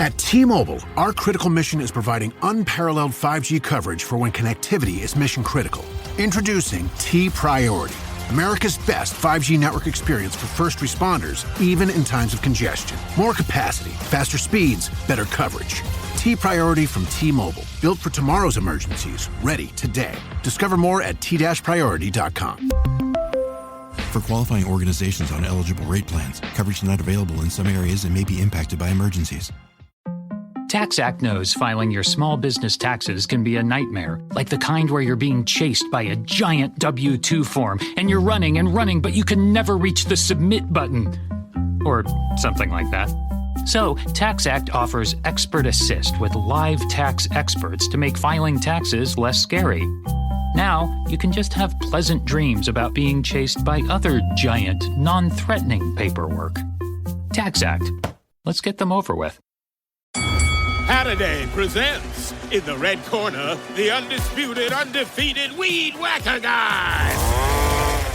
At T-Mobile, our critical mission is providing unparalleled 5G coverage for when connectivity is mission critical. Introducing T-Priority, America's best 5G network experience for first responders, even in times of congestion. More capacity, faster speeds, better coverage. T-Priority from T-Mobile, built for tomorrow's emergencies, ready today. Discover more at t-priority.com. For qualifying organizations on eligible rate plans, coverage not available in some areas and may be impacted by emergencies. TaxAct knows filing your small business taxes can be a nightmare, like the kind where you're being chased by a giant W-2 form and you're running and running, but you can never reach the submit button. Or something like that. So, TaxAct offers Expert Assist with live tax experts to make filing taxes less scary. Now, you can just have pleasant dreams about being chased by other giant, non-threatening paperwork. TaxAct. Let's get them over with. Halliday presents, in the red corner, the undisputed, undefeated Weed Whacker Guy.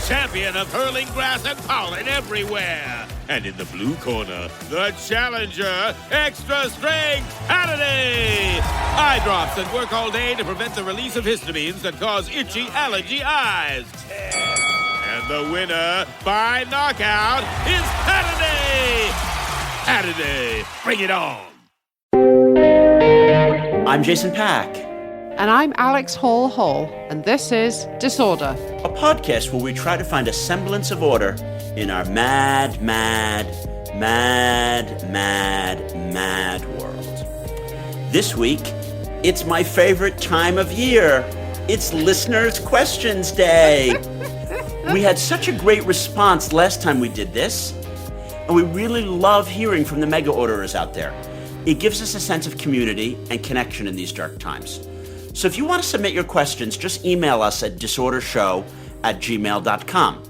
Champion of hurling grass and pollen everywhere. And in the blue corner, the challenger, extra strength Halliday. Eye drops that work all day to prevent the release of histamines that cause itchy allergy eyes. And the winner by knockout is Halliday. Halliday, bring it on. I'm Jason Pack. And I'm Alex Hall, and this is Disorder, a podcast where we try to find a semblance of order in our mad world. This week, it's my favorite time of year. It's Listeners' Questions Day. We had such a great response last time we did this, and we really love hearing from the mega orderers out there. It gives us a sense of community and connection in these dark times. So if you want to submit your questions, just email us at disordershow@gmail.com.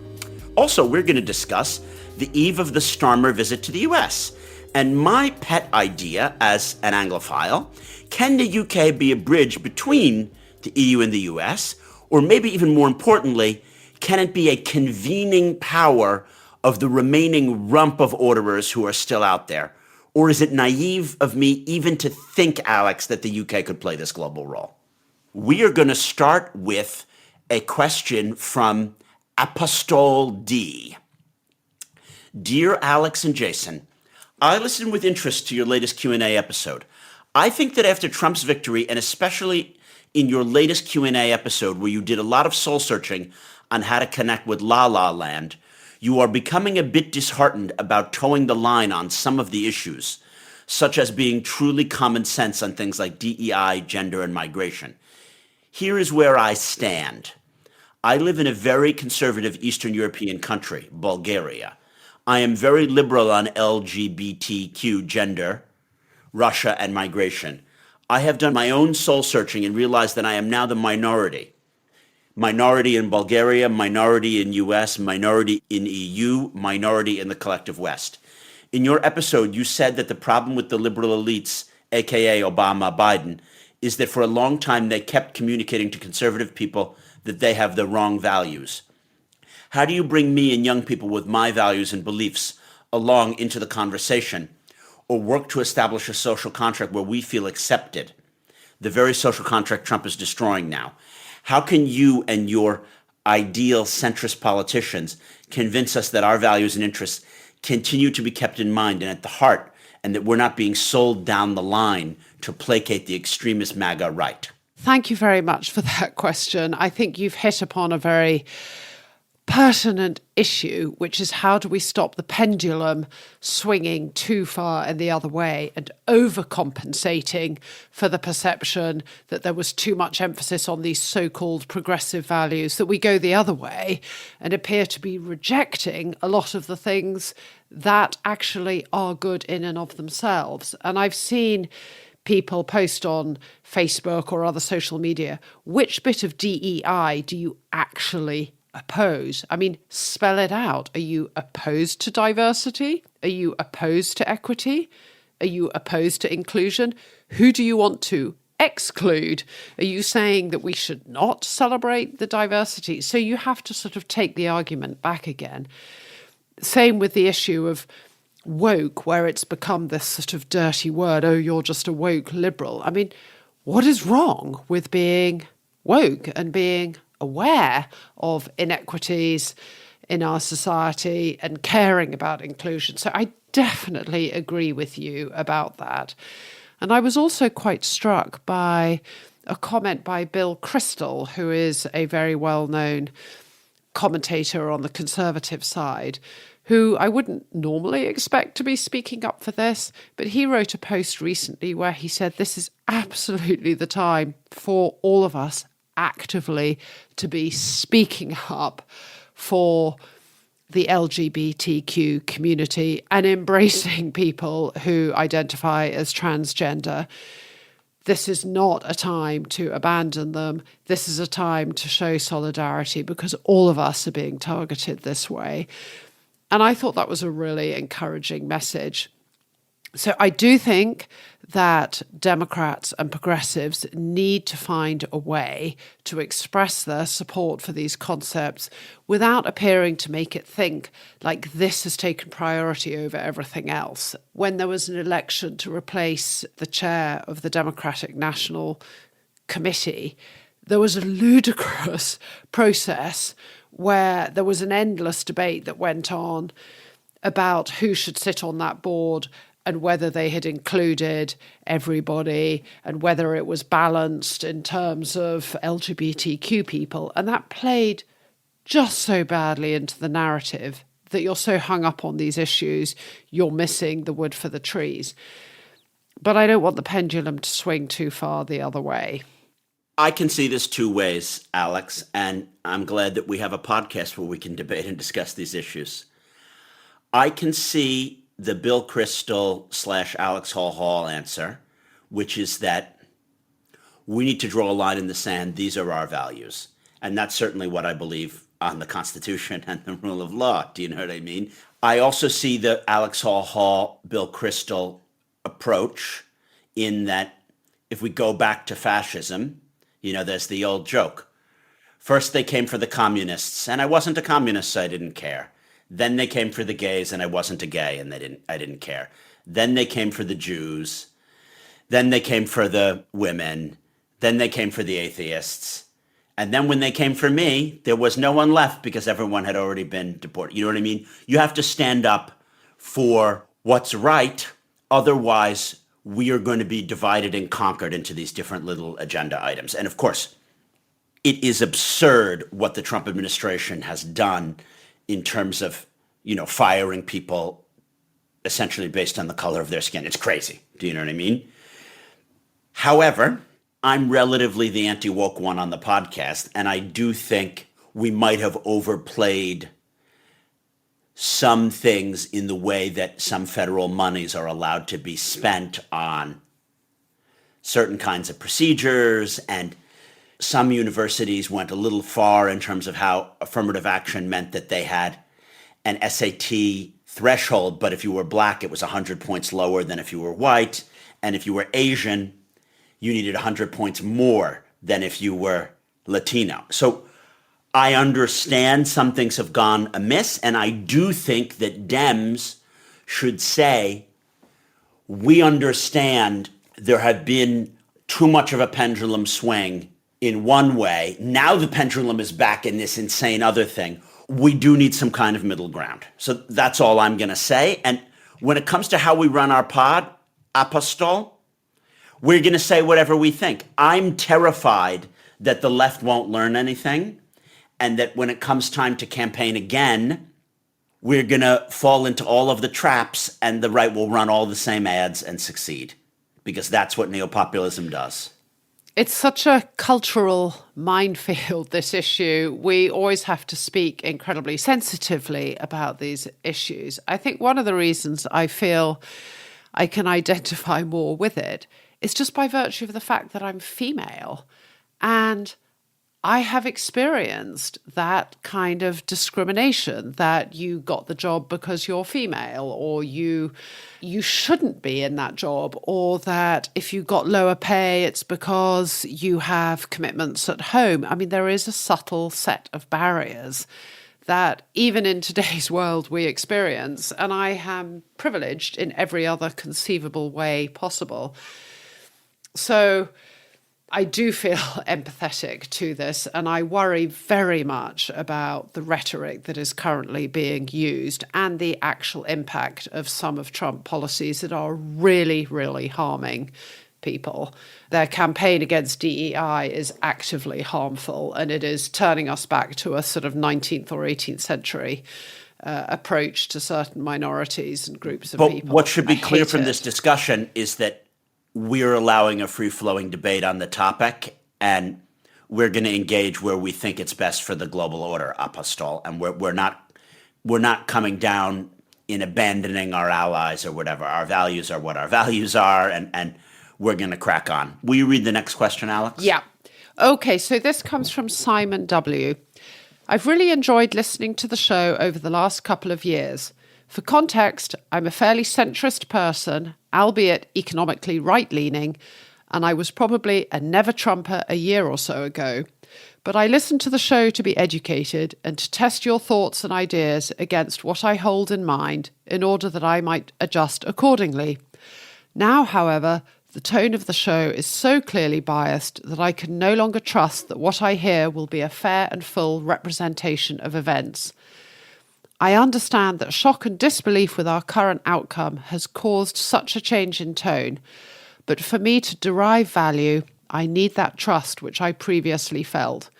Also, we're going to discuss the eve of the Starmer visit to the US. And my pet idea as an Anglophile, can the UK be a bridge between the EU and the US? Or maybe even more importantly, can it be a convening power of the remaining rump of orderers who are still out there? Or is it naive of me even to think, Alex, that the UK could play this global role? We are going to start with a question from Apostol D. Dear Alex and Jason, I listened with interest to your latest Q&A episode. I think that after Trump's victory, and especially in your latest Q&A episode where you did a lot of soul-searching on how to connect with La La Land, you are becoming a bit disheartened about towing the line on some of the issues, such as being truly common sense on things like DEI, gender, and migration. Here is where I stand. I live in a very conservative Eastern European country, Bulgaria. I am very liberal on LGBTQ, gender, Russia, and migration. I have done my own soul searching and realized that I am now the minority. Minority in Bulgaria, minority in US, minority in EU, minority in the collective West. In your episode, you said that the problem with the liberal elites, aka Obama, Biden, is that for a long time they kept communicating to conservative people that they have the wrong values. How do you bring me and young people with my values and beliefs along into the conversation, or work to establish a social contract where we feel accepted? The very social contract Trump is destroying now. How can you and your ideal centrist politicians convince us that our values and interests continue to be kept in mind and at the heart, and that we're not being sold down the line to placate the extremist MAGA right? Thank you very much for that question. I think you've hit upon a very pertinent issue, which is how do we stop the pendulum swinging too far in the other way and overcompensating for the perception that there was too much emphasis on these so-called progressive values, that we go the other way and appear to be rejecting a lot of the things that actually are good in and of themselves. And I've seen people post on Facebook or other social media, which bit of DEI do you actually oppose? I mean, spell it out. Are you opposed to diversity? Are you opposed to equity? Are you opposed to inclusion? Who do you want to exclude? Are you saying that we should not celebrate the diversity? So you have to sort of take the argument back again. Same with the issue of woke, where it's become this sort of dirty word, oh, you're just a woke liberal. I mean, what is wrong with being woke and being aware of inequities in our society and caring about inclusion? So I definitely agree with you about that. And I was also quite struck by a comment by Bill Kristol, who is a very well-known commentator on the Conservative side, who I wouldn't normally expect to be speaking up for this, but he wrote a post recently where he said this is absolutely the time for all of us actively to be speaking up for the LGBTQ community and embracing people who identify as transgender. This is not a time to abandon them. This is a time to show solidarity because all of us are being targeted this way. And I thought that was a really encouraging message. So I do think that Democrats and progressives need to find a way to express their support for these concepts without appearing to make it think like this has taken priority over everything else. When there was an election to replace the chair of the Democratic National Committee, there was a ludicrous process where there was an endless debate that went on about who should sit on that board and whether they had included everybody and whether it was balanced in terms of LGBTQ people. And that played just so badly into the narrative that you're so hung up on these issues, you're missing the wood for the trees. But I don't want the pendulum to swing too far the other way. I can see this two ways, Alex, and I'm glad that we have a podcast where we can debate and discuss these issues. I can see the Bill Kristol / Alex Hall answer, which is that we need to draw a line in the sand. These are our values. And that's certainly what I believe on the Constitution and the rule of law. Do you know what I mean? I also see the Alex Hall, Bill Kristol approach in that if we go back to fascism, you know, there's the old joke. First they came for the communists, and I wasn't a communist, so I didn't care. Then they came for the gays, and I wasn't a gay, and I didn't care. Then they came for the Jews. Then they came for the women. Then they came for the atheists. And then when they came for me, there was no one left because everyone had already been deported. You know what I mean? You have to stand up for what's right. Otherwise, we are going to be divided and conquered into these different little agenda items. And of course, it is absurd what the Trump administration has done in terms of, you know, firing people essentially based on the color of their skin. It's crazy. Do you know what I mean? However, I'm relatively the anti-woke one on the podcast, and I do think we might have overplayed some things in the way that some federal monies are allowed to be spent on certain kinds of procedures, and some universities went a little far in terms of how affirmative action meant that they had an SAT threshold, but if you were black, it was 100 points lower than if you were white, and if you were Asian, you needed 100 points more than if you were Latino. So I understand some things have gone amiss, and I do think that Dems should say, we understand there had been too much of a pendulum swing in one way. Now the pendulum is back in this insane other thing. We do need some kind of middle ground. So that's all I'm going to say. And when it comes to how we run our pod, Apostol, we're going to say whatever we think. I'm terrified that the left won't learn anything, and that when it comes time to campaign again, we're going to fall into all of the traps and the right will run all the same ads and succeed, because that's what neopopulism does. It's such a cultural minefield, this issue. We always have to speak incredibly sensitively about these issues. I think one of the reasons I feel I can identify more with it is just by virtue of the fact that I'm female. And I have experienced that kind of discrimination, that you got the job because you're female, or you shouldn't be in that job, or that if you got lower pay, it's because you have commitments at home. I mean, there is a subtle set of barriers that even in today's world we experience, and I am privileged in every other conceivable way possible. So I do feel empathetic to this, and I worry very much about the rhetoric that is currently being used and the actual impact of some of Trump policies that are really, really harming people. Their campaign against DEI is actively harmful, and it is turning us back to a sort of 19th or 18th century approach to certain minorities and groups of people. But what should be clear from this discussion is that we're allowing a free-flowing debate on the topic, and we're going to engage where we think it's best for the global order, apostol, and we're not coming down in abandoning our allies or whatever. Our values are what our values are, and we're going to crack on. Will you read the next question, Alex? Yeah. Okay, so this comes from Simon W. I've really enjoyed listening to the show over the last couple of years. For context, I'm a fairly centrist person, albeit economically right-leaning, and I was probably a never-Trumper a year or so ago. But I listen to the show to be educated and to test your thoughts and ideas against what I hold in mind in order that I might adjust accordingly. Now, however, the tone of the show is so clearly biased that I can no longer trust that what I hear will be a fair and full representation of events. I understand that shock and disbelief with our current outcome has caused such a change in tone, but for me to derive value, I need that trust which I previously felt.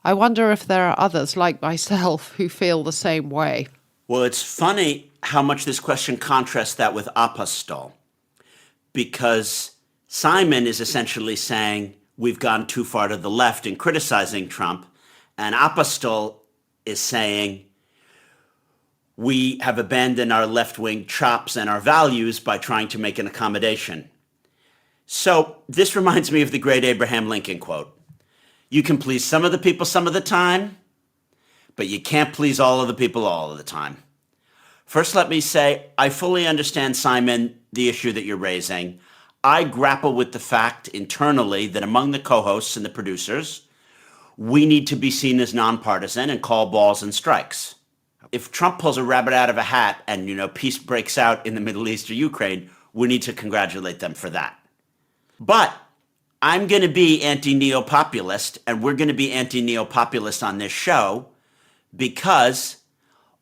I wonder if there are others like myself who feel the same way. Well, it's funny how much this question contrasts that with apostol, because Simon is essentially saying we've gone too far to the left in criticizing Trump, and apostol is saying we have abandoned our left-wing chops and our values by trying to make an accommodation. So this reminds me of the great Abraham Lincoln quote. You can please some of the people some of the time, but you can't please all of the people all of the time. First, let me say, I fully understand, Simon, the issue that you're raising. I grapple with the fact internally that among the co-hosts and the producers, we need to be seen as nonpartisan and call balls and strikes. If Trump pulls a rabbit out of a hat and, peace breaks out in the Middle East or Ukraine, we need to congratulate them for that. But I'm going to be anti-neo-populist, and we're going to be anti-neo-populist on this show because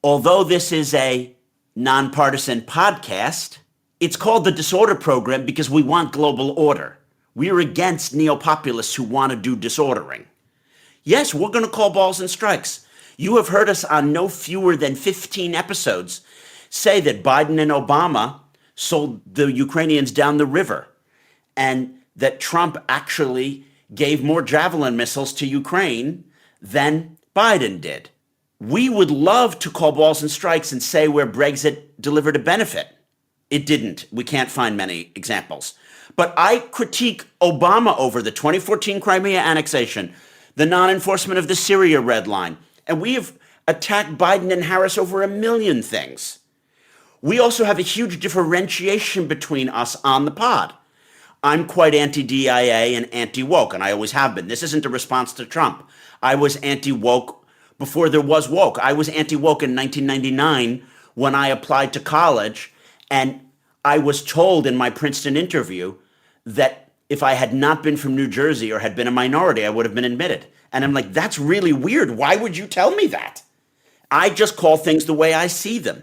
although this is a nonpartisan podcast, it's called the Disorder Program because we want global order. We're against neo-populists who want to do disordering. Yes, we're going to call balls and strikes. You have heard us on no fewer than 15 episodes say that Biden and Obama sold the Ukrainians down the river and that Trump actually gave more Javelin missiles to Ukraine than Biden did. We would love to call balls and strikes and say where Brexit delivered a benefit. It didn't. We can't find many examples. But I critique Obama over the 2014 Crimea annexation, the non-enforcement of the Syria red line, and we have attacked Biden and Harris over a million things. We also have a huge differentiation between us on the pod. I'm quite anti-DIA and anti-woke, and I always have been. This isn't a response to Trump. I was anti-woke before there was woke. I was anti-woke in 1999 when I applied to college, and I was told in my Princeton interview that if I had not been from New Jersey or had been a minority, I would have been admitted. And I'm like, that's really weird. Why would you tell me that? I just call things the way I see them.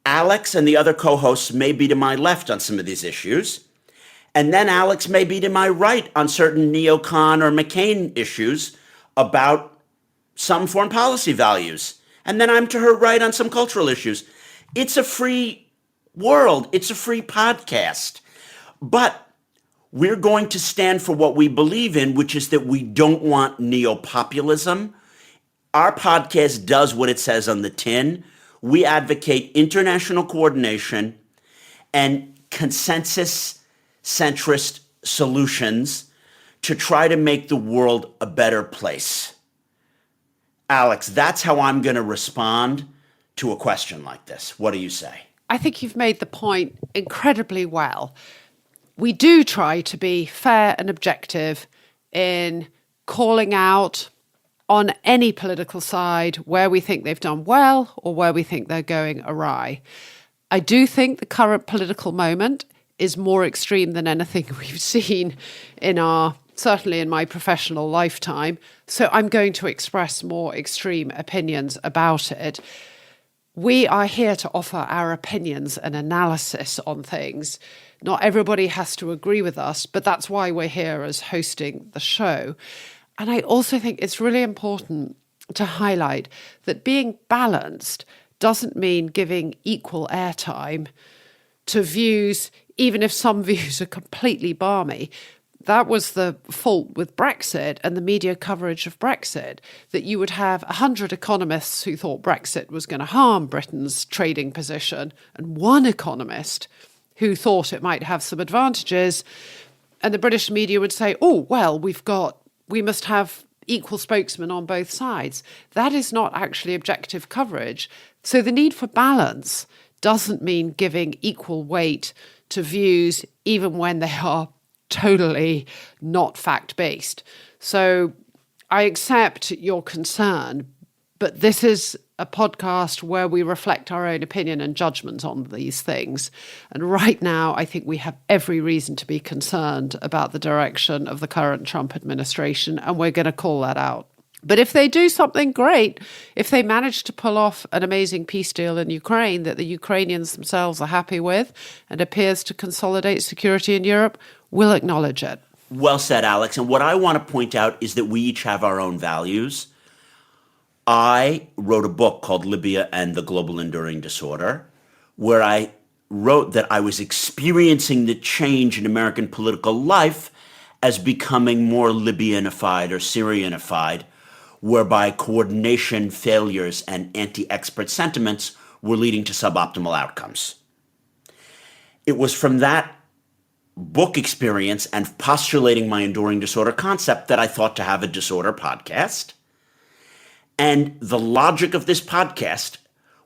Alex and the other co-hosts may be to my left on some of these issues. And then Alex may be to my right on certain neocon or McCain issues about some foreign policy values. And then I'm to her right on some cultural issues. It's a free world. It's a free podcast. But we're going to stand for what we believe in, which is that we don't want neo-populism. Our podcast does what it says on the tin. We advocate international coordination and consensus centrist solutions to try to make the world a better place. Alex, that's how I'm going to respond to a question like this. What do you say? I think you've made the point incredibly well. We do try to be fair and objective in calling out on any political side where we think they've done well or where we think they're going awry. I do think the current political moment is more extreme than anything we've seen certainly in my professional lifetime. So I'm going to express more extreme opinions about it. We are here to offer our opinions and analysis on things. Not everybody has to agree with us, but that's why we're here as hosting the show. And I also think it's really important to highlight that being balanced doesn't mean giving equal airtime to views, even if some views are completely balmy. That was the fault with Brexit and the media coverage of Brexit, that you would have 100 economists who thought Brexit was going to harm Britain's trading position and one economist who thought it might have some advantages. And the British media would say, oh, well, we must have equal spokesmen on both sides. That is not actually objective coverage. So the need for balance doesn't mean giving equal weight to views, even when they are totally not fact-based. So I accept your concern, but this is a podcast where we reflect our own opinion and judgment on these things. And right now, I think we have every reason to be concerned about the direction of the current Trump administration, and we're going to call that out. But if they do something great, if they manage to pull off an amazing peace deal in Ukraine that the Ukrainians themselves are happy with and appears to consolidate security in Europe, we'll acknowledge it. Well said, Alex. And what I want to point out is that we each have our own values. I wrote a book called Libya and the Global Enduring Disorder, where I wrote that I was experiencing the change in American political life as becoming more Libyanified or Syrianified, whereby coordination failures and anti-expert sentiments were leading to suboptimal outcomes. It was from that book experience and postulating my enduring disorder concept that I thought to have a disorder podcast. And the logic of this podcast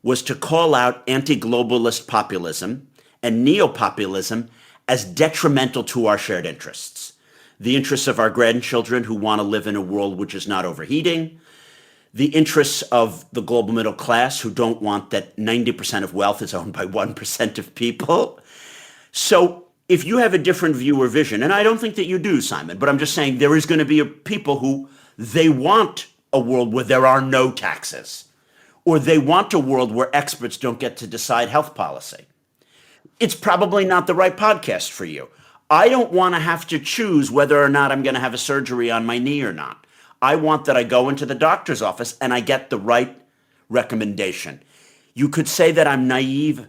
was to call out anti-globalist populism and neo-populism as detrimental to our shared interests. The interests of our grandchildren who want to live in a world which is not overheating, the interests of the global middle class who don't want that 90% of wealth is owned by 1% of people. So if you have a different view or vision, and I don't think that you do, Simon, but I'm just saying there is going to be people who they want a world where there are no taxes, or they want a world where experts don't get to decide health policy. It's probably not the right podcast for you. I don't want to have to choose whether or not I'm going to have a surgery on my knee or not. I want that I go into the doctor's office and I get the right recommendation. You could say that I'm naive,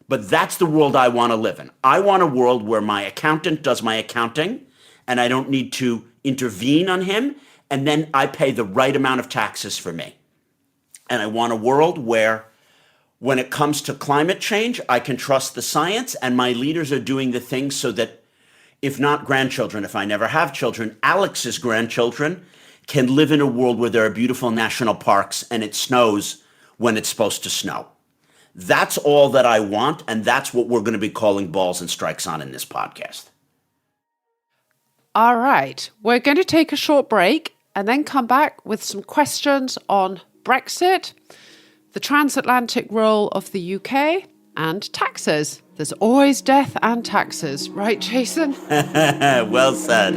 but that's the world I want to live in. I want a world where my accountant does my accounting and I don't need to intervene on him, and then I pay the right amount of taxes for me. And I want a world where when it comes to climate change, I can trust the science and my leaders are doing the things so that if not grandchildren, if I never have children, Alex's grandchildren can live in a world where there are beautiful national parks and it snows when it's supposed to snow. That's all that I want, and that's what we're going to be calling balls and strikes on in this podcast. All right, we're going to take a short break and then come back with some questions on Brexit, the transatlantic role of the UK, and taxes. There's always death and taxes, right, Jason? Well said.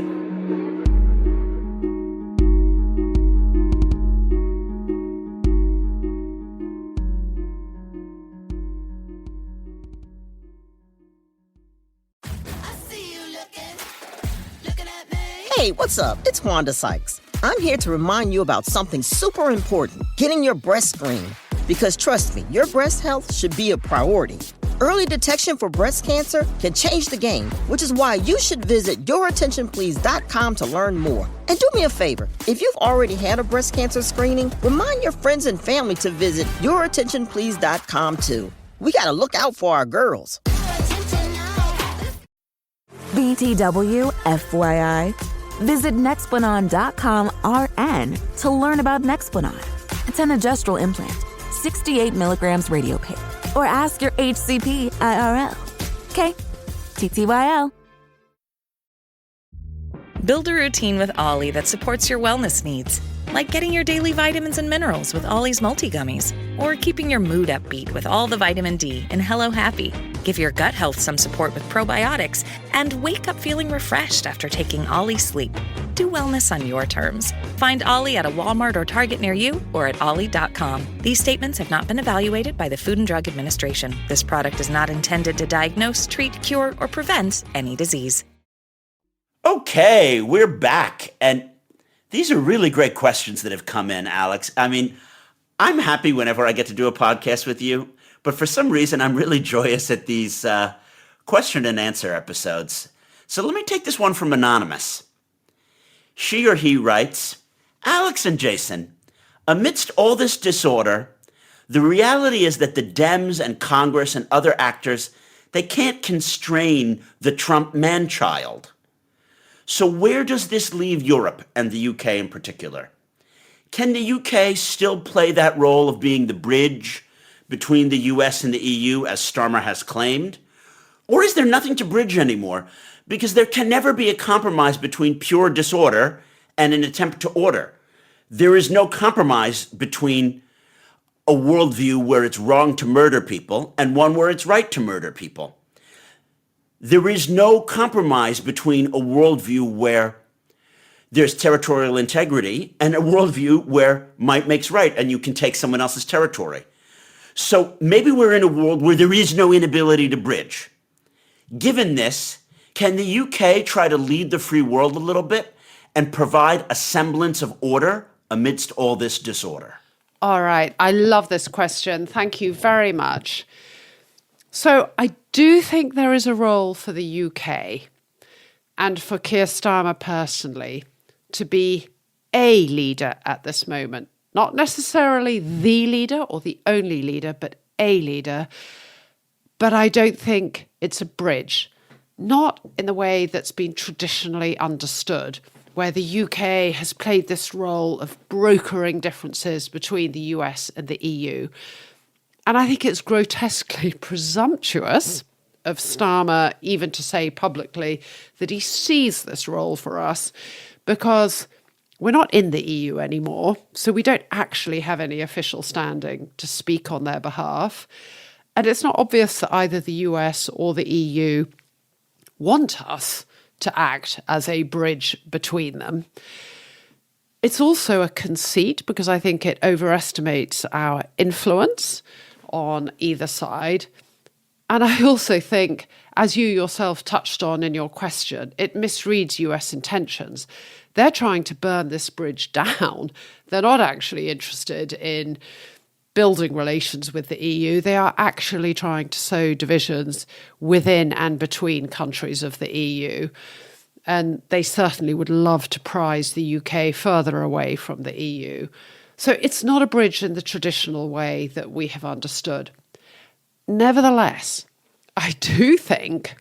Hey, what's up? It's Wanda Sykes. I'm here to remind you about something super important, getting your breast screened. Because trust me, your breast health should be a priority. Early detection for breast cancer can change the game, which is why you should visit yourattentionplease.com to learn more. And do me a favor, if you've already had a breast cancer screening, remind your friends and family to visit yourattentionplease.com too. We gotta look out for our girls. BTW, FYI. Visit Nexplanon.com RN to learn about Nexplanon. It's an androgestrel implant, 68 milligrams radiopaque. Or ask your HCP IRL. Okay, TTYL. Build a routine with Ollie that supports your wellness needs. like getting your daily vitamins and minerals with Ollie's multi-gummies, or keeping your mood upbeat with all the vitamin D in Hello Happy. Give your gut health some support with probiotics, and wake up feeling refreshed after taking Ollie Sleep. Do wellness on your terms. Find Ollie at a Walmart or Target near you or at ollie.com. These statements have not been evaluated by the Food and Drug Administration. This product is not intended to diagnose, treat, cure, or prevent any disease. Okay, we're back. And these are really great questions that have come in, Alex. I mean, I'm happy whenever I get to do a podcast with you, but for some reason, I'm really joyous at these question and answer episodes. So let me take this one from Anonymous. She or he writes, Alex and Jason, amidst all this disorder, the reality is that the Dems and Congress and other actors, they can't constrain the Trump man-child. So where does this leave Europe and the UK in particular? Can the UK still play that role of being the bridge between the US and the EU, as Starmer has claimed? Or is there nothing to bridge anymore? Because there can never be a compromise between pure disorder and an attempt to order. There is no compromise between a worldview where it's wrong to murder people and one where it's right to murder people. There is no compromise between a worldview where there's territorial integrity and a worldview where might makes right and you can take someone else's territory. So maybe we're in a world where there is no inability to bridge. Given this, can the UK try to lead the free world a little bit and provide a semblance of order amidst all this disorder? All right. I love this question. Thank you very much. So I do think there is a role for the UK and for Keir Starmer personally to be a leader at this moment. Not necessarily the leader or the only leader, but a leader. But I don't think it's a bridge. Not in the way that's been traditionally understood, where the UK has played this role of brokering differences between the US and the EU. And I think it's grotesquely presumptuous of Starmer even to say publicly that he sees this role for us, because we're not in the EU anymore, so we don't actually have any official standing to speak on their behalf. And it's not obvious that either the US or the EU want us to act as a bridge between them. It's also a conceit because I think it overestimates our influence on either side. And I also think, as you yourself touched on in your question, it misreads US intentions. They're trying to burn this bridge down. They're not actually interested in building relations with the EU. They are actually trying to sow divisions within and between countries of the EU. And they certainly would love to prize the UK further away from the EU. So it's not a bridge in the traditional way that we have understood. Nevertheless, I do think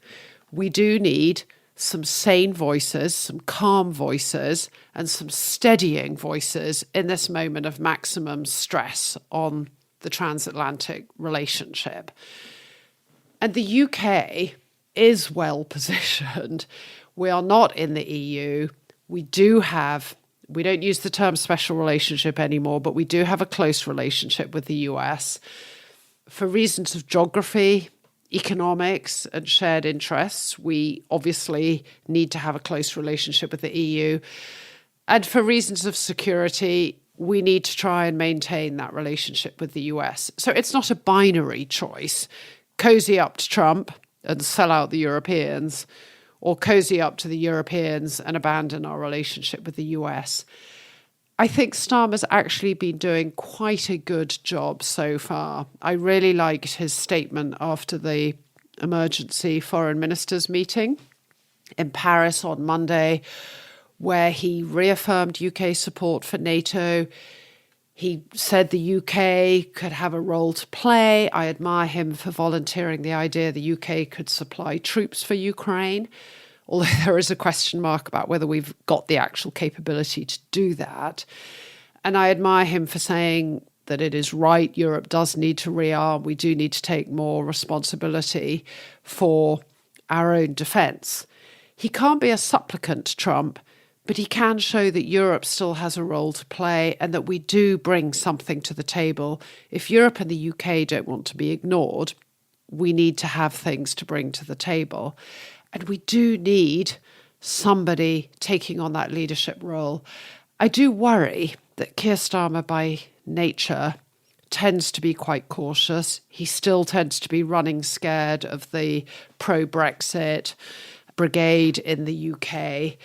we do need some sane voices, some calm voices, and some steadying voices in this moment of maximum stress on the transatlantic relationship. And the UK is well positioned. We are not in the EU. We don't use the term special relationship anymore, but we do have a close relationship with the US. For reasons of geography, economics, and shared interests, we obviously need to have a close relationship with the EU. And for reasons of security, we need to try and maintain that relationship with the US. So it's not a binary choice. Cozy up to Trump and sell out the Europeans, or cozy up to the Europeans and abandon our relationship with the US. I think Starmer's actually been doing quite a good job so far. I really liked his statement after the emergency foreign ministers meeting in Paris on Monday, where he reaffirmed UK support for NATO. He said the UK could have a role to play. I admire him for volunteering the idea the UK could supply troops for Ukraine, although there is a question mark about whether we've got the actual capability to do that. And I admire him for saying that it is right, Europe does need to rearm. We do need to take more responsibility for our own defence. He can't be a supplicant to Trump, but he can show that Europe still has a role to play and that we do bring something to the table. If Europe and the UK don't want to be ignored, we need to have things to bring to the table. And we do need somebody taking on that leadership role. I do worry that Keir Starmer by nature tends to be quite cautious. He still tends to be running scared of the pro-Brexit brigade in the UK.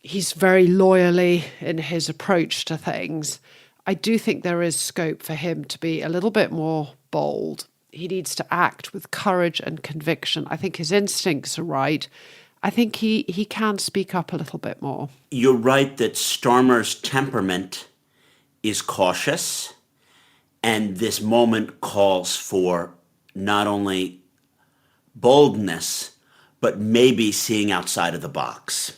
He's very loyally in his approach to things. I do think there is scope for him to be a little bit more bold. He needs to act with courage and conviction. I think his instincts are right. I think he can speak up a little bit more. You're right that Starmer's temperament is cautious, and this moment calls for not only boldness, but maybe seeing outside of the box.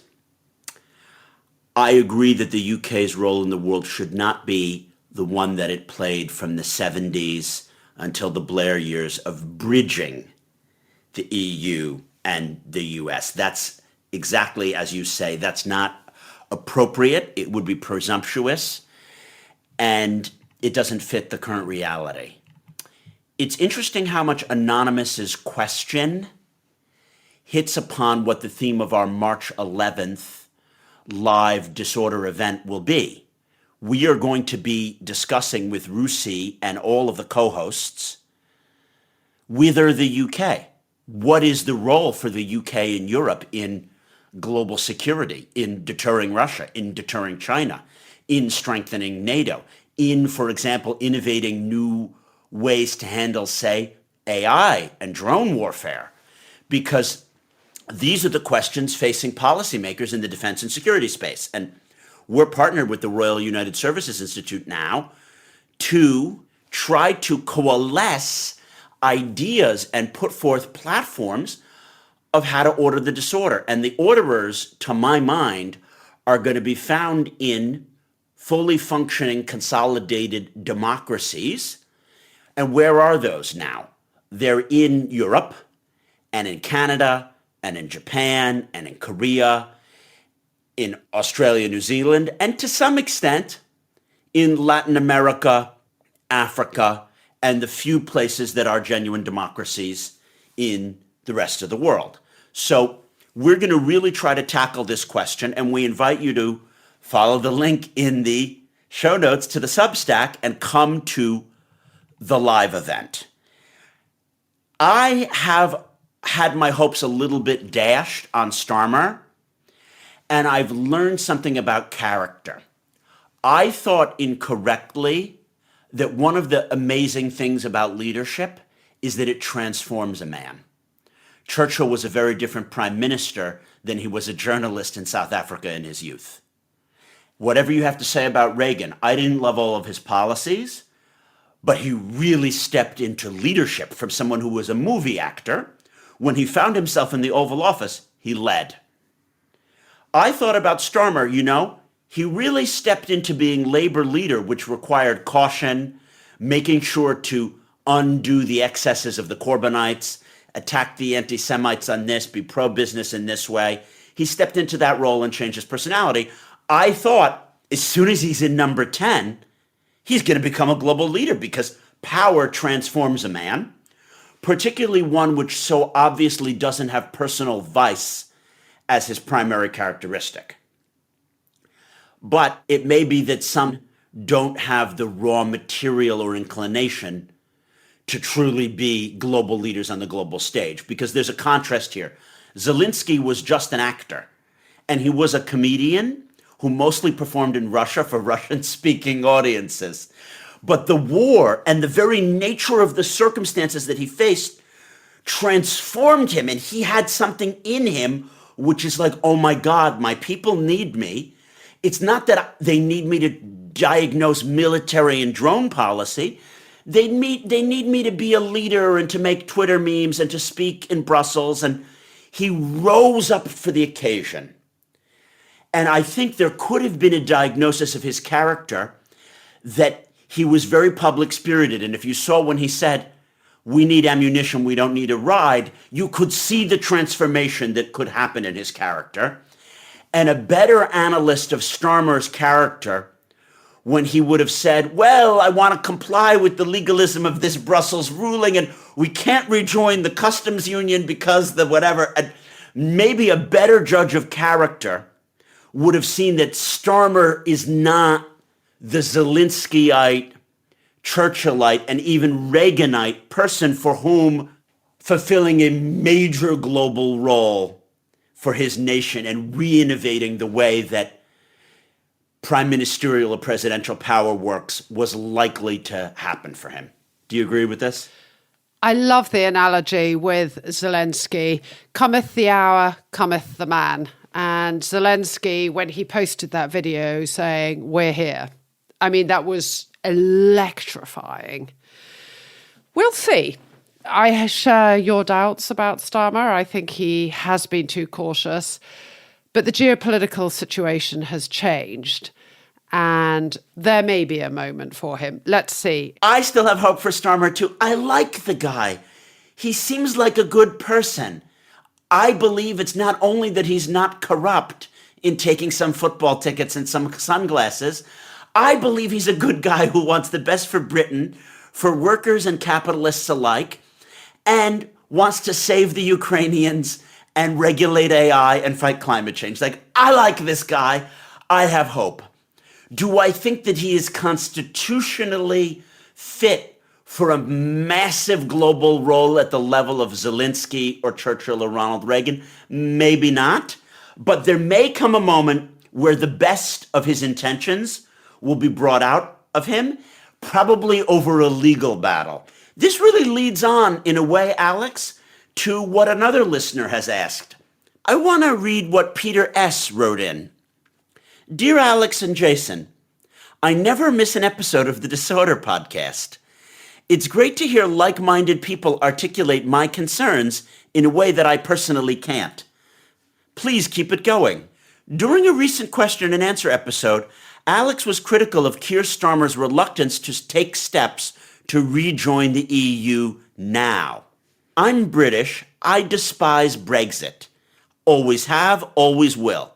I agree that the UK's role in the world should not be the one that it played from the 70s until the Blair years of bridging the EU and the US. That's exactly as you say. That's not appropriate. It would be presumptuous, and it doesn't fit the current reality. It's interesting how much Anonymous's question hits upon what the theme of our March 11th live disorder event will be. We are going to be discussing with Rusi and all of the co-hosts whether the UK, what is the role for the UK and Europe in global security, in deterring Russia, in deterring China, in strengthening NATO, in, for example, innovating new ways to handle, say, AI and drone warfare, because these are the questions facing policymakers in the defense and security space. And we're partnered with the Royal United Services Institute now to try to coalesce ideas and put forth platforms of how to order the disorder. And the orderers, to my mind, are going to be found in fully functioning, consolidated democracies. And where are those now? They're in Europe and in Canada and in Japan and in Korea, in Australia, New Zealand, and to some extent in Latin America, Africa, and the few places that are genuine democracies in the rest of the world. So we're going to really try to tackle this question, and we invite you to follow the link in the show notes to the Substack and come to the live event. I have had my hopes a little bit dashed on Starmer, and I've learned something about character. I thought incorrectly that one of the amazing things about leadership is that it transforms a man. Churchill was a very different prime minister than he was a journalist in South Africa in his youth. Whatever you have to say about Reagan, I didn't love all of his policies, but he really stepped into leadership from someone who was a movie actor. When he found himself in the Oval Office, he led. I thought about Starmer, he really stepped into being labor leader, which required caution, making sure to undo the excesses of the Corbynites, attack the anti-Semites on this, be pro-business in this way. He stepped into that role and changed his personality. I thought as soon as he's in number 10, he's going to become a global leader because power transforms a man, particularly one which so obviously doesn't have personal vice as his primary characteristic. But it may be that some don't have the raw material or inclination to truly be global leaders on the global stage, because there's a contrast here. Zelensky was just an actor, and he was a comedian who mostly performed in Russia for Russian-speaking audiences. But the war and the very nature of the circumstances that he faced transformed him, and he had something in him which is like, oh my God, my people need me. It's not that they need me to diagnose military and drone policy. They need me to be a leader and to make Twitter memes and to speak in Brussels. And he rose up for the occasion. And I think there could have been a diagnosis of his character that he was very public spirited. And if you saw when he said, we need ammunition, we don't need a ride, you could see the transformation that could happen in his character. and a better analyst of Starmer's character when he would have said, well, I want to comply with the legalism of this Brussels ruling and we can't rejoin the customs union because the whatever. And maybe a better judge of character would have seen that Starmer is not the Zelenskyite, Churchillite, and even Reaganite person for whom fulfilling a major global role for his nation and re-innovating the way that prime ministerial or presidential power works was likely to happen for him. Do you agree with this? I love the analogy with Zelensky. Cometh the hour, cometh the man. And Zelensky, when he posted that video saying, we're here, I mean, that was electrifying. We'll see. I share your doubts about Starmer. I think he has been too cautious. But the geopolitical situation has changed, and there may be a moment for him. Let's see. I still have hope for Starmer, too. I like the guy. He seems like a good person. I believe it's not only that he's not corrupt in taking some football tickets and some sunglasses. I believe he's a good guy who wants the best for Britain, for workers and capitalists alike, and wants to save the Ukrainians and regulate AI and fight climate change. Like, I like this guy. I have hope. Do I think that he is constitutionally fit for a massive global role at the level of Zelensky or Churchill or Ronald Reagan? Maybe not. But there may come a moment where the best of his intentions will be brought out of him, probably over a legal battle. This really leads on, in a way, Alex, to what another listener has asked. I want to read what Peter S. wrote in. Dear Alex and Jason, I never miss an episode of the Disorder podcast. It's great to hear like-minded people articulate my concerns in a way that I personally can't. Please keep it going. During a recent question and answer episode, Alex was critical of Keir Starmer's reluctance to take steps to rejoin the EU now. I'm British. I despise Brexit. Always have, always will.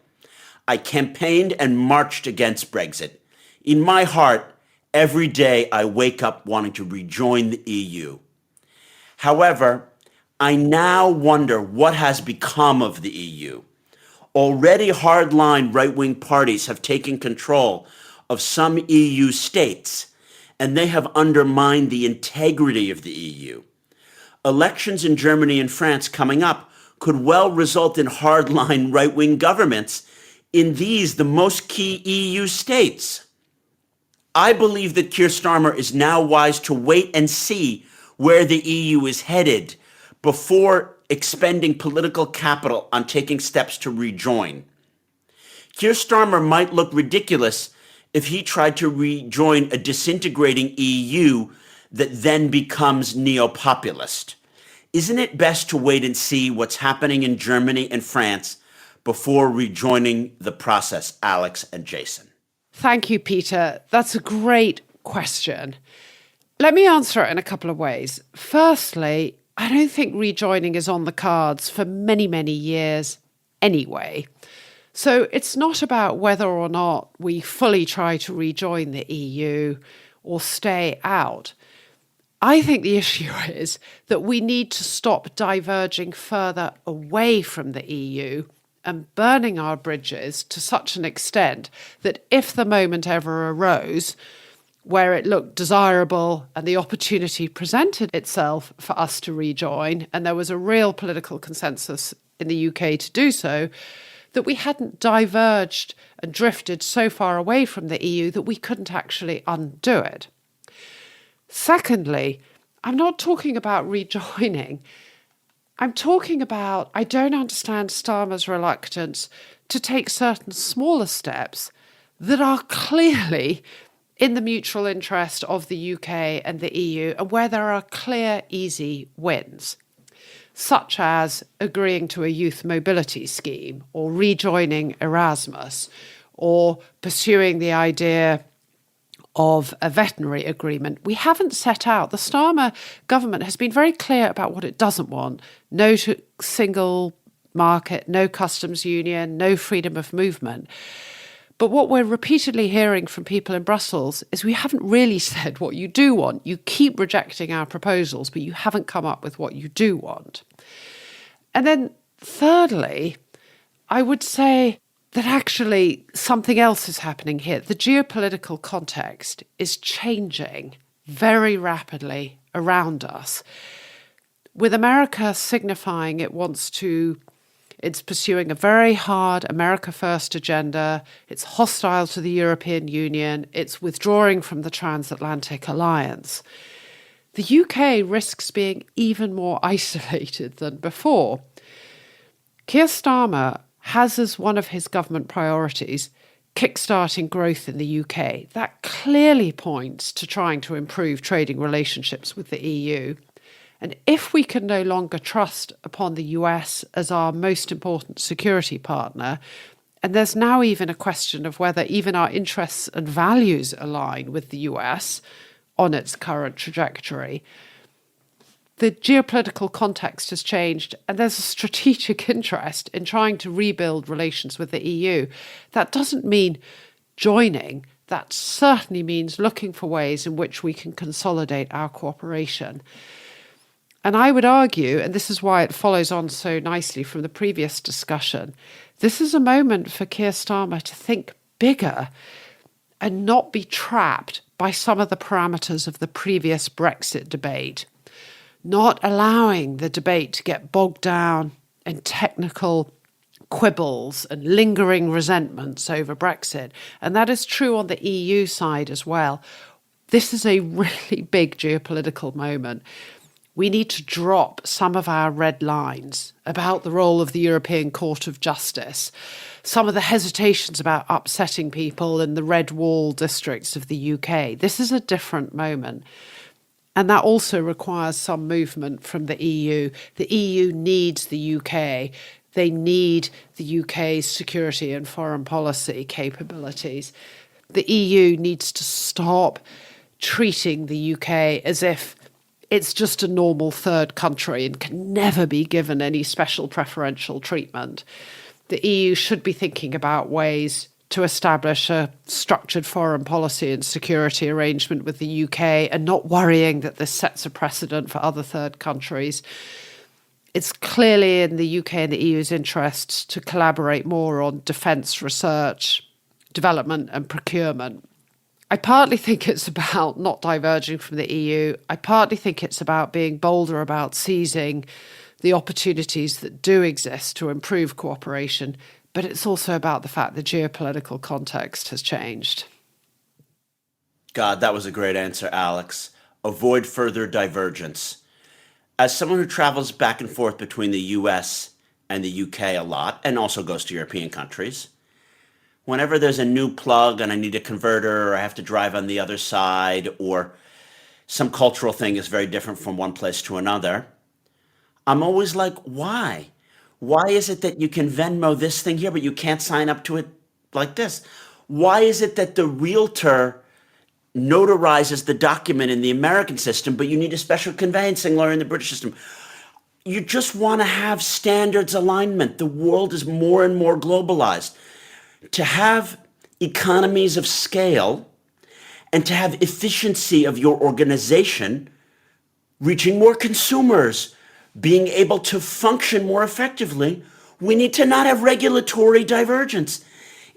I campaigned and marched against Brexit. In my heart, every day I wake up wanting to rejoin the EU. However, I now wonder what has become of the EU. Already hardline right-wing parties have taken control of some EU states, and they have undermined the integrity of the EU. Elections in Germany and France coming up could well result in hardline right-wing governments in these, the most key EU states. I believe that Keir Starmer is now wise to wait and see where the EU is headed before expending political capital on taking steps to rejoin. Keir Starmer might look ridiculous if he tried to rejoin a disintegrating EU that then becomes neo-populist. Isn't it best to wait and see what's happening in Germany and France before rejoining the process, Alex and Jason? Thank you, Peter. That's a great question. Let me answer it in a couple of ways. Firstly, I don't think rejoining is on the cards for many, many years anyway. So it's not about whether or not we fully try to rejoin the EU or stay out. I think the issue is that we need to stop diverging further away from the EU and burning our bridges to such an extent that if the moment ever arose where it looked desirable and the opportunity presented itself for us to rejoin, and there was a real political consensus in the UK to do so, that we hadn't diverged and drifted so far away from the EU that we couldn't actually undo it. Secondly, I'm not talking about rejoining. I'm talking about, I don't understand Starmer's reluctance to take certain smaller steps that are clearly in the mutual interest of the UK and the EU and where there are clear, easy wins, such as agreeing to a youth mobility scheme or rejoining Erasmus or pursuing the idea of a veterinary agreement. We haven't set out. The Starmer government has been very clear about what it doesn't want. No to single market, no customs union, no freedom of movement. But what we're repeatedly hearing from people in Brussels is we haven't really said what you do want. You keep rejecting our proposals, but you haven't come up with what you do want. And then thirdly, I would say that actually something else is happening here. The geopolitical context is changing very rapidly around us, with America signifying it's pursuing a very hard America First agenda. It's hostile to the European Union. It's withdrawing from the transatlantic alliance. The UK risks being even more isolated than before. Keir Starmer has as one of his government priorities kickstarting growth in the UK. That clearly points to trying to improve trading relationships with the EU. And if we can no longer trust upon the US as our most important security partner, and there's now even a question of whether even our interests and values align with the US on its current trajectory, the geopolitical context has changed and there's a strategic interest in trying to rebuild relations with the EU. That doesn't mean joining. That certainly means looking for ways in which we can consolidate our cooperation. And I would argue, and this is why it follows on so nicely from the previous discussion, this is a moment for Keir Starmer to think bigger and not be trapped by some of the parameters of the previous Brexit debate, not allowing the debate to get bogged down in technical quibbles and lingering resentments over Brexit. And that is true on the EU side as well. This is a really big geopolitical moment. We need to drop some of our red lines about the role of the European Court of Justice, some of the hesitations about upsetting people in the red wall districts of the UK. This is a different moment. And that also requires some movement from the EU. The EU needs the UK. They need the UK's security and foreign policy capabilities. The EU needs to stop treating the UK as if it's just a normal third country and can never be given any special preferential treatment. The EU should be thinking about ways to establish a structured foreign policy and security arrangement with the UK and not worrying that this sets a precedent for other third countries. It's clearly in the UK and the EU's interests to collaborate more on defence research, development and procurement. I partly think it's about not diverging from the EU. I partly think it's about being bolder about seizing the opportunities that do exist to improve cooperation, but it's also about the fact the geopolitical context has changed. God, that was a great answer, Alex. Avoid further divergence. As someone who travels back and forth between the US and the UK a lot, and also goes to European countries, whenever there's a new plug and I need a converter or I have to drive on the other side or some cultural thing is very different from one place to another, I'm always like, why? Why is it that you can Venmo this thing here, but you can't sign up to it like this? Why is it that the realtor notarizes the document in the American system, but you need a special conveyancing lawyer in the British system? You just want to have standards alignment. The world is more and more globalized. To have economies of scale and to have efficiency of your organization, reaching more consumers, being able to function more effectively, we need to not have regulatory divergence.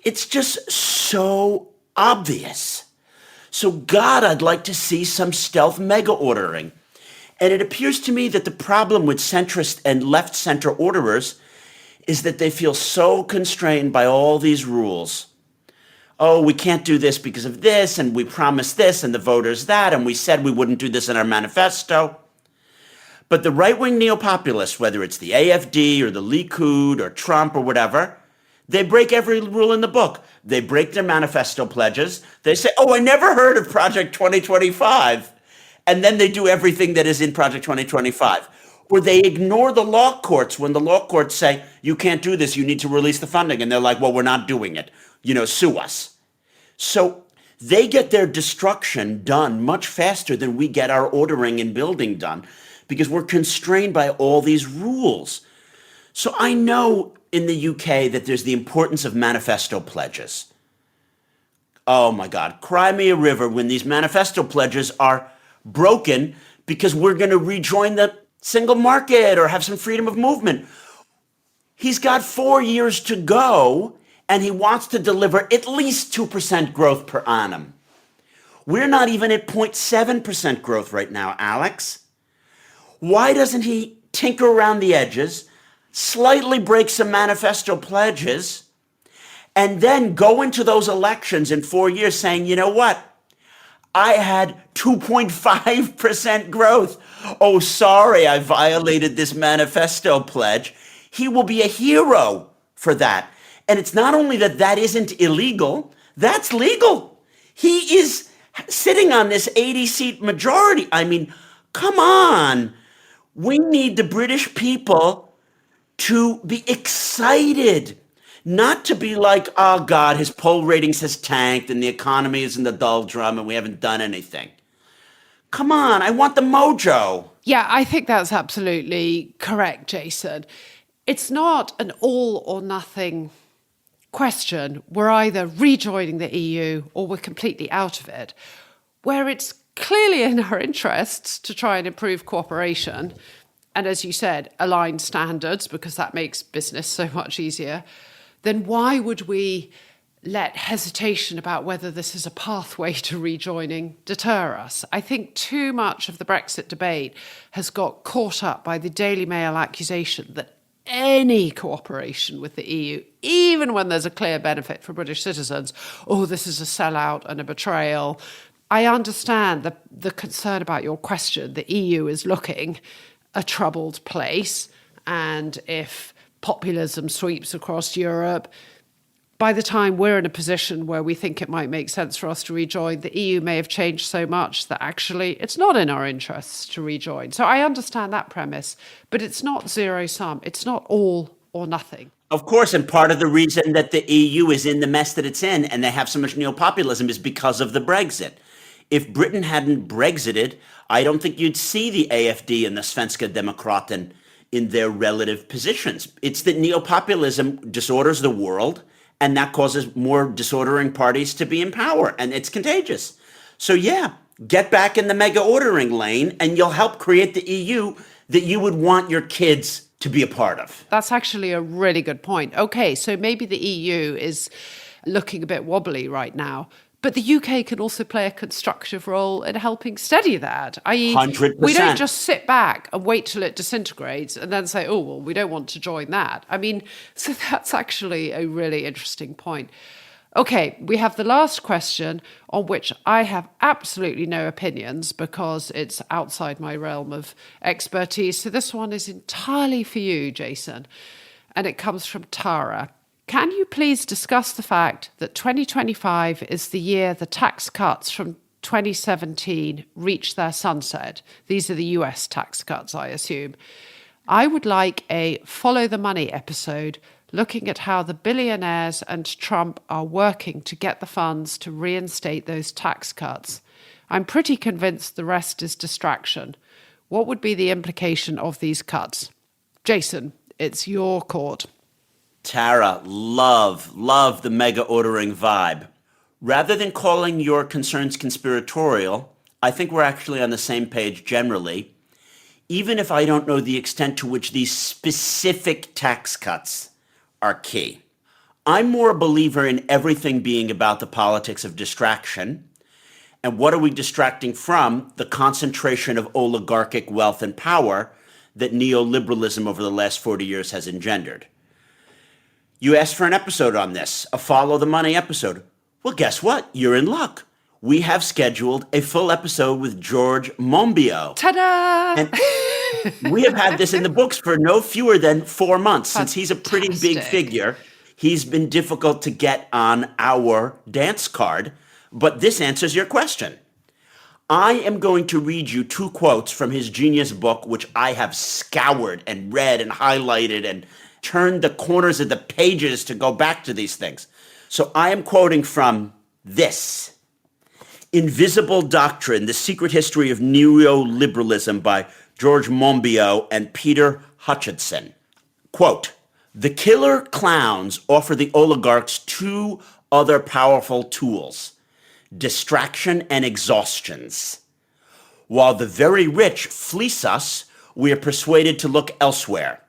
It's just so obvious. So God, I'd like to see some stealth mega ordering. And it appears to me that the problem with centrist and left center orderers is that they feel so constrained by all these rules. Oh, we can't do this because of this, and we promised this, and the voters that, and we said we wouldn't do this in our manifesto. But the right-wing neo-populists, whether it's the AfD or the Likud or Trump or whatever, they break every rule in the book. They break their manifesto pledges. They say, oh, I never heard of Project 2025. And then they do everything that is in Project 2025. Or they ignore the law courts when the law courts say, you can't do this, you need to release the funding. And they're like, well, we're not doing it. Sue us. So they get their destruction done much faster than we get our ordering and building done because we're constrained by all these rules. So I know in the UK that there's the importance of manifesto pledges. Oh my God, cry me a river when these manifesto pledges are broken because we're going to rejoin the single market or have some freedom of movement. He's got 4 years to go, and he wants to deliver at least 2% growth per annum. We're not even at 0.7% growth right now, Alex. Why doesn't he tinker around the edges, slightly break some manifesto pledges, and then go into those elections in 4 years saying, you know what? I had 2.5% growth. Oh, sorry, I violated this manifesto pledge. He will be a hero for that. And it's not only that that isn't illegal, that's legal. He is sitting on this 80-seat majority. I mean, come on. We need the British people to be excited, not to be like, oh God, his poll ratings has tanked and the economy is in the doldrum and we haven't done anything. Come on, I want the mojo. Yeah, I think that's absolutely correct, Jason. It's not an all or nothing question. We're either rejoining the EU or we're completely out of it, where it's clearly in our interests to try and improve cooperation and, as you said, align standards because that makes business so much easier. Then why would we let hesitation about whether this is a pathway to rejoining deter us? I think too much of the Brexit debate has got caught up by the Daily Mail accusation that any cooperation with the EU, even when there's a clear benefit for British citizens, oh, this is a sellout and a betrayal. I understand the concern about your question. The EU is looking a troubled place, and if populism sweeps across Europe, by the time we're in a position where we think it might make sense for us to rejoin, the EU may have changed so much that actually it's not in our interests to rejoin. So I understand that premise, but it's not zero sum. It's not all or nothing. Of course, and part of the reason that the EU is in the mess that it's in and they have so much neopopulism is because of the Brexit. If Britain hadn't Brexited, I don't think you'd see the AfD and the Svenska Demokraten in their relative positions. It's that neopopulism disorders the world, and that causes more disordering parties to be in power, and it's contagious. So yeah, get back in the mega ordering lane, and you'll help create the EU that you would want your kids to be a part of. That's actually a really good point. Okay, so maybe the EU is looking a bit wobbly right now, but the UK can also play a constructive role in helping steady that. I.e., 100%. We don't just sit back and wait till it disintegrates and then say, oh, well, we don't want to join that. I mean, so that's actually a really interesting point. Okay, we have the last question on which I have absolutely no opinions because it's outside my realm of expertise. So this one is entirely for you, Jason, and it comes from Tara. Can you please discuss the fact that 2025 is the year the tax cuts from 2017 reach their sunset? These are the US tax cuts, I assume. I would like a Follow the Money episode looking at how the billionaires and Trump are working to get the funds to reinstate those tax cuts. I'm pretty convinced the rest is distraction. What would be the implication of these cuts? Jason, it's your court. Tara, love the mega ordering vibe. Rather than calling your concerns conspiratorial, I think we're actually on the same page generally, even if I don't know the extent to which these specific tax cuts are key. I'm more a believer in everything being about the politics of distraction. And what are we distracting from? The concentration of oligarchic wealth and power that neoliberalism over the last 40 years has engendered. You asked for an episode on this, a Follow the Money episode. Well, guess what? You're in luck. We have scheduled a full episode with George Monbiot. Ta-da! And we have had this in the books for no fewer than 4 months. Since he's a pretty big figure, he's been difficult to get on our dance card. But this answers your question. I am going to read you 2 quotes from his genius book, which I have scoured and read and highlighted and turned the corners of the pages to go back to these things. So I am quoting from this. Invisible Doctrine, The Secret History of Neoliberalism by George Monbiot and Peter Hutchinson. Quote, "The killer clowns offer the oligarchs two other powerful tools, distraction and exhaustions. While the very rich fleece us, we are persuaded to look elsewhere.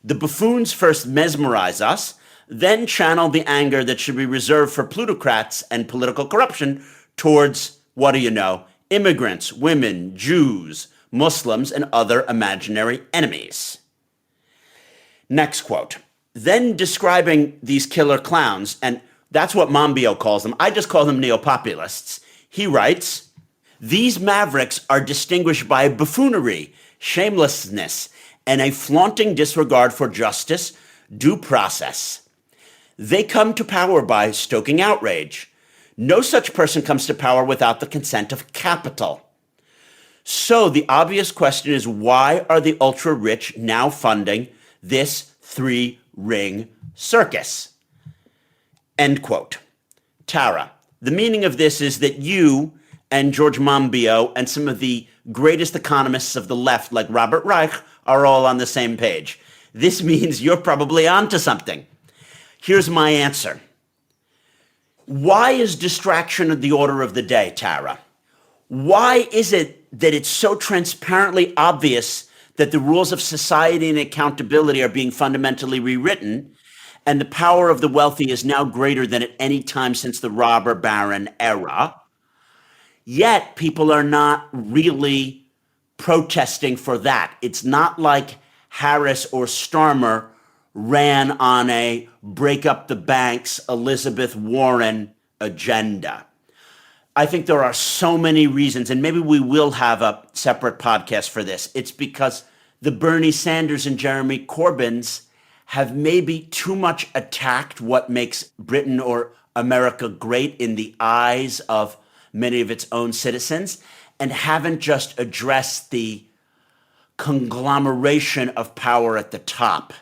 The buffoons first mesmerize us, then channel the anger that should be reserved for plutocrats and political corruption towards, what do you know, immigrants, women, Jews, Muslims, and other imaginary enemies." Next quote. Then describing these killer clowns, and that's what Monbiot calls them. I just call them neo-populists. He writes, "These mavericks are distinguished by buffoonery, shamelessness, and a flaunting disregard for justice, due process. They come to power by stoking outrage. No such person comes to power without the consent of capital. So the obvious question is, why are the ultra-rich now funding this three-ring circus?" End quote. Tara, the meaning of this is that you and George Monbiot and some of the greatest economists of the left, like Robert Reich, are all on the same page. This means you're probably onto something. Here's my answer. Why is distraction the order of the day, Tara? Why is it that it's so transparently obvious that the rules of society and accountability are being fundamentally rewritten, and the power of the wealthy is now greater than at any time since the robber baron era? Yet people are not really protesting for that. It's not like Harris or Starmer ran on a break up the banks, Elizabeth Warren agenda. I think there are so many reasons, and maybe we will have a separate podcast for this. It's because the Bernie Sanders and Jeremy Corbyns have maybe too much attacked what makes Britain or America great in the eyes of many of its own citizens, and haven't just addressed the conglomeration of power at the top.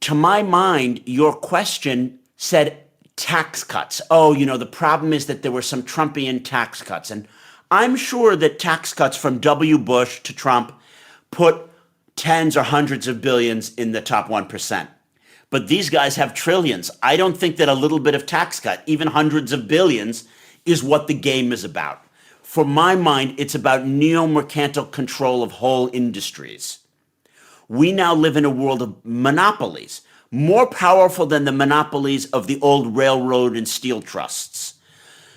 To my mind, your question said tax cuts. Oh, the problem is that there were some Trumpian tax cuts. And I'm sure that tax cuts from W. Bush to Trump put tens or hundreds of billions in the top 1%. But these guys have trillions. I don't think that a little bit of tax cut, even hundreds of billions, is what the game is about. For my mind, it's about neo-mercantil control of whole industries. We now live in a world of monopolies, more powerful than the monopolies of the old railroad and steel trusts.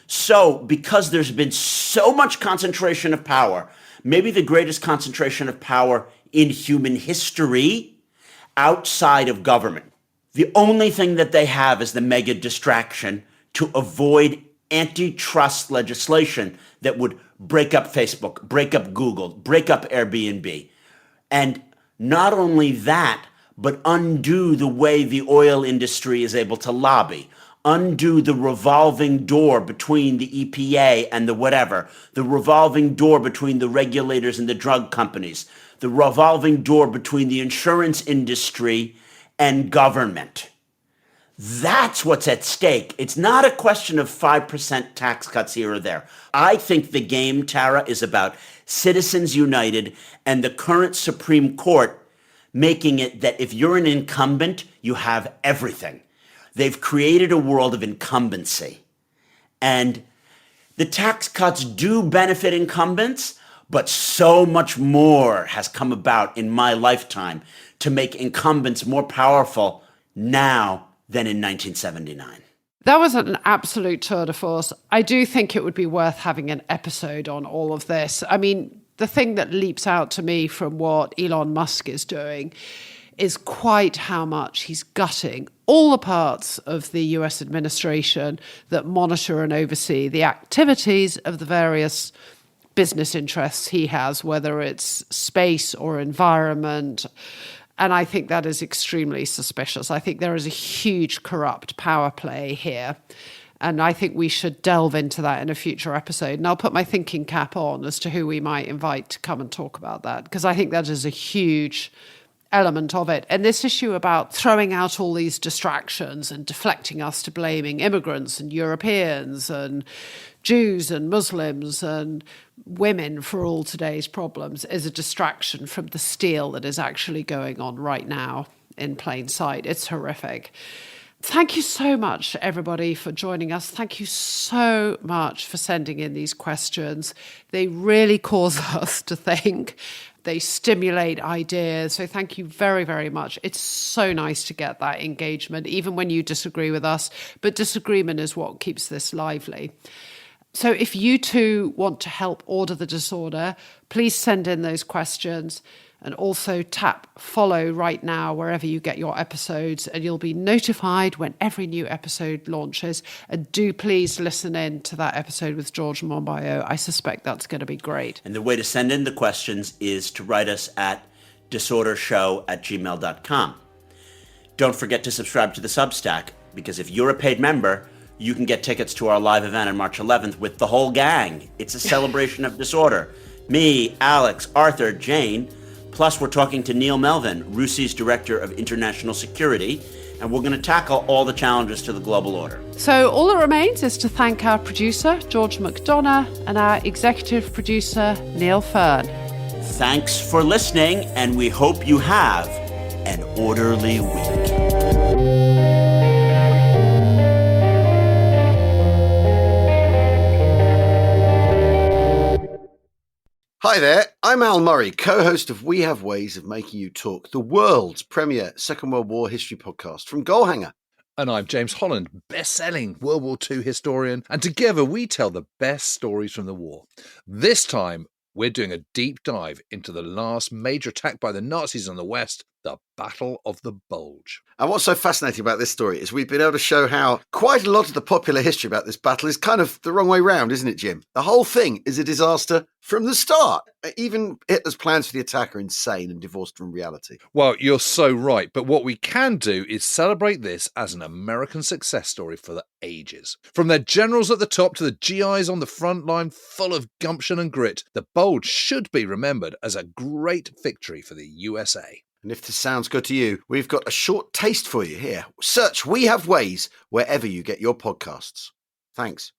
So, because there's been so much concentration of power, maybe the greatest concentration of power in human history outside of government, the only thing that they have is the mega distraction to avoid antitrust legislation that would break up Facebook, break up Google, break up Airbnb. And not only that, but undo the way the oil industry is able to lobby, undo the revolving door between the EPA and the whatever, the revolving door between the regulators and the drug companies, the revolving door between the insurance industry and government. That's what's at stake. It's not a question of 5% tax cuts here or there. I think the game, Tara, is about Citizens United and the current Supreme Court making it that if you're an incumbent, you have everything. They've created a world of incumbency. And the tax cuts do benefit incumbents, but so much more has come about in my lifetime to make incumbents more powerful now than in 1979. That was an absolute tour de force. I do think it would be worth having an episode on all of this. I mean, the thing that leaps out to me from what Elon Musk is doing is quite how much he's gutting all the parts of the US administration that monitor and oversee the activities of the various business interests he has, whether it's space or environment. And I think that is extremely suspicious. I think there is a huge corrupt power play here. And I think we should delve into that in a future episode. And I'll put my thinking cap on as to who we might invite to come and talk about that, because I think that is a huge element of it. And this issue about throwing out all these distractions and deflecting us to blaming immigrants and Europeans and Jews and Muslims and women for all today's problems is a distraction from the steal that is actually going on right now in plain sight. It's horrific. Thank you so much, everybody, for joining us. Thank you so much for sending in these questions. They really cause us to think. They stimulate ideas. So thank you very, very much. It's so nice to get that engagement, even when you disagree with us. But disagreement is what keeps this lively. So if you too want to help order the disorder, please send in those questions. And also tap follow right now wherever you get your episodes, and you'll be notified when every new episode launches. And do please listen in to that episode with George Monbiot. I suspect that's going to be great. And the way to send in the questions is to write us at disordershow@gmail.com. Don't forget to subscribe to the Substack, because if you're a paid member, you can get tickets to our live event on March 11th with the whole gang. It's a celebration of disorder. Me, Alex, Arthur, Jane. Plus, we're talking to Neil Melvin, RUSI's Director of International Security, and we're going to tackle all the challenges to the global order. So all that remains is to thank our producer, George McDonagh, and our executive producer, Neil Fearn. Thanks for listening, and we hope you have an orderly week. Hi there, I'm Al Murray, co-host of We Have Ways of Making You Talk, the world's premier Second World War history podcast from Goalhanger. And I'm James Holland, best-selling World War II historian, and together we tell the best stories from the war. This time, we're doing a deep dive into the last major attack by the Nazis on the West, the Battle of the Bulge. And what's so fascinating about this story is we've been able to show how quite a lot of the popular history about this battle is kind of the wrong way round, isn't it, Jim? The whole thing is a disaster from the start. Even Hitler's plans for the attack are insane and divorced from reality. Well, you're so right, but what we can do is celebrate this as an American success story for the ages. From their generals at the top to the GIs on the front line, full of gumption and grit, the Bulge should be remembered as a great victory for the USA. And if this sounds good to you, we've got a short taste for you here. Search We Have Ways wherever you get your podcasts. Thanks.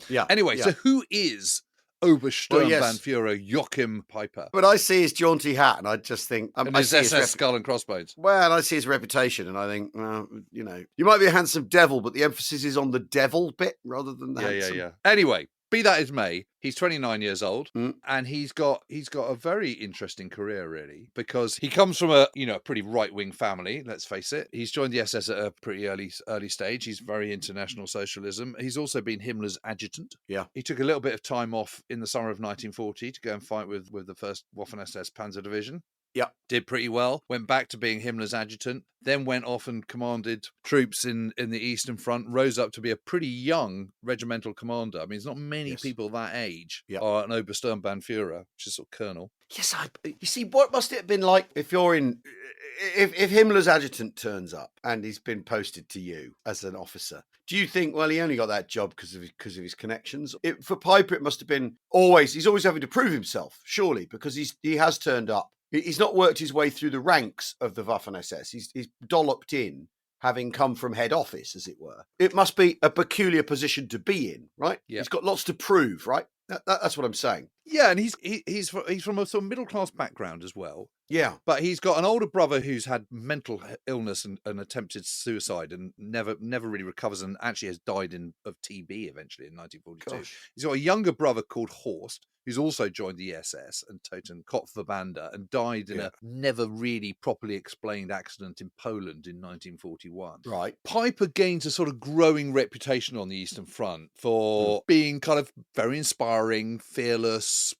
Yeah. Anyway, so who is Obersturmbannführer Joachim Peiper? But I see his jaunty hat and I just think... and his SS skull and crossbones. Well, and I see his reputation and I think, well, you know, you might be a handsome devil, but the emphasis is on the devil bit rather than the handsome. Yeah. Anyway, be that as may, he's 29 years old, and he's got a very interesting career, really, because he comes from a pretty right-wing family. Let's face it. He's joined the SS at a pretty early stage. He's very international socialism. He's also been Himmler's adjutant. Yeah, he took a little bit of time off in the summer of 1940 to go and fight with the first Waffen-SS Panzer Division. Yeah. Did pretty well, went back to being Himmler's adjutant, then went off and commanded troops in the Eastern Front, rose up to be a pretty young regimental commander. I mean, there's not many people that age are an Obersturmbannführer, which is sort of colonel. Yes, you see, what must it have been like if Himmler's adjutant turns up and he's been posted to you as an officer? Do you think, well, he only got that job because of his connections? For Peiper, it must have been he's always having to prove himself, surely, because he has turned up. He's not worked his way through the ranks of the Waffen-SS. He's dolloped in, having come from head office, as it were. It must be a peculiar position to be in, right? Yeah. He's got lots to prove, right? That's what I'm saying. Yeah, and he's from a sort of middle class background as well. Yeah, but he's got an older brother who's had mental illness and attempted suicide and never really recovers, and actually has died of TB eventually in 1942. Gosh. He's got a younger brother called Horst, who's also joined the SS and Toten Kopfverbande and died in a never really properly explained accident in Poland in 1941. Right. Peiper gains a sort of growing reputation on the Eastern Front for being kind of very inspiring, fearless,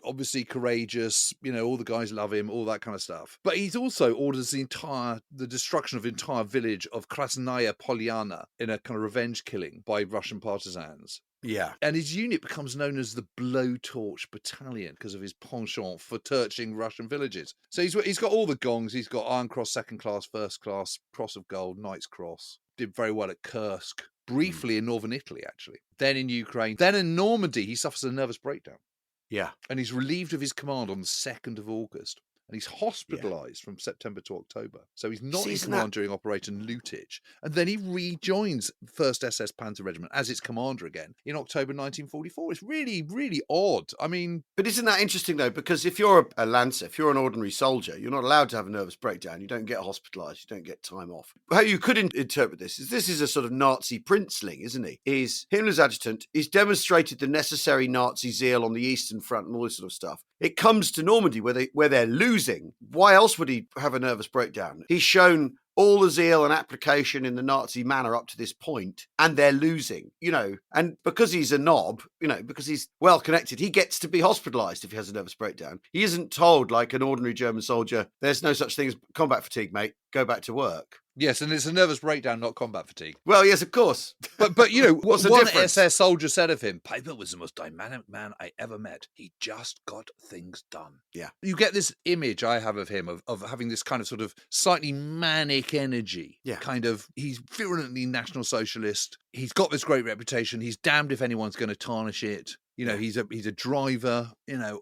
obviously courageous, all the guys love him, all that kind of stuff. But he's also orders the destruction of the entire village of Krasnaya Polyana in a kind of revenge killing by Russian partisans. Yeah. And his unit becomes known as the Blowtorch Battalion because of his penchant for torching Russian villages. So he's got all the gongs. He's got Iron Cross, Second Class, First Class, Cross of Gold, Knight's Cross. Did very well at Kursk. Briefly in northern Italy, actually. Then in Ukraine. Then in Normandy, he suffers a nervous breakdown. Yeah. And he's relieved of his command on the 2nd of August. And he's hospitalised from September to October. So he's not in command during Operation Lutich. And then he rejoins 1st SS Panzer Regiment as its commander again in October 1944. It's really, really odd. I mean... But isn't that interesting, though? Because if you're a Lancer, if you're an ordinary soldier, you're not allowed to have a nervous breakdown. You don't get hospitalised. You don't get time off. How you could interpret this is a sort of Nazi princeling, isn't he? Is Himmler's adjutant. He's demonstrated the necessary Nazi zeal on the Eastern Front and all this sort of stuff. It comes to Normandy where they're losing. Why else would he have a nervous breakdown? He's shown all the zeal and application in the Nazi manner up to this point, and they're losing, and because he's a knob, because he's well connected, he gets to be hospitalised if he has a nervous breakdown. He isn't told, like an ordinary German soldier, there's no such thing as combat fatigue, mate, go back to work. Yes, and it's a nervous breakdown, not combat fatigue. Well, yes, of course. But What's the one difference? SS soldier said of him, Piper was the most dynamic man I ever met. He just got things done. Yeah. You get this image I have of him of having this kind of sort of slightly manic energy. Yeah. Kind of, he's virulently National Socialist. He's got this great reputation. He's damned if anyone's going to tarnish it. He's a driver,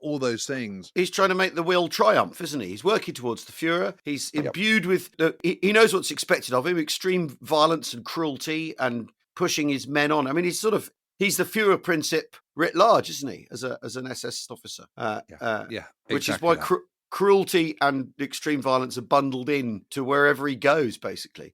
all those things. He's trying to make the will triumph, isn't he? He's working towards the Führer. He's imbued with, he knows what's expected of him, extreme violence and cruelty and pushing his men on. I mean, he's the Führer principle writ large, isn't he, as an SS officer? Which is why cruelty and extreme violence are bundled in to wherever he goes, basically.